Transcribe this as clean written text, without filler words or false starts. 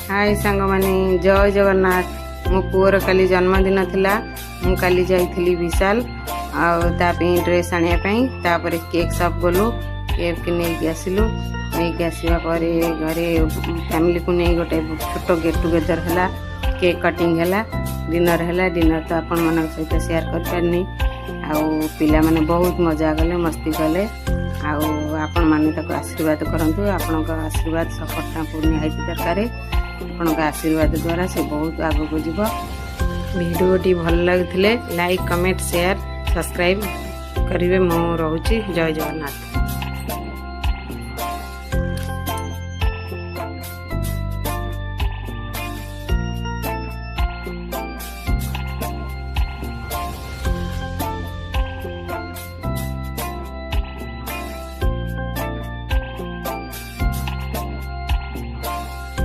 हाय सांग माने जय जगन्नाथ। मो पुअर काली जन्मदिन थिला। मु काली जाइथिली विशाल आउ ड्रेस आनिया तापर केक शॉप गलु। केक के नहीं आसिलु। नहीं आसवा पर घरे फैमिली को नहीं गोटे छोट गेट टुगेदर है। केक कटिंग है, डिनर है। डिनर तो आपण मन सहित शेयर कर पारनी। आउ पिला माने बहुत मजा गले, मस्ती कले। आपण माने तक आशीर्वाद करंतु। आपण का आशीर्वाद सपोर्टा पूर्ण है दरकार। आपण का आशीर्वाद द्वारा से बहुत आगे को जीव। वीडियो टी भल लगे लाइक कमेंट शेयर सब्सक्राइब करेंगे। मु रोची जय जगन्नाथ।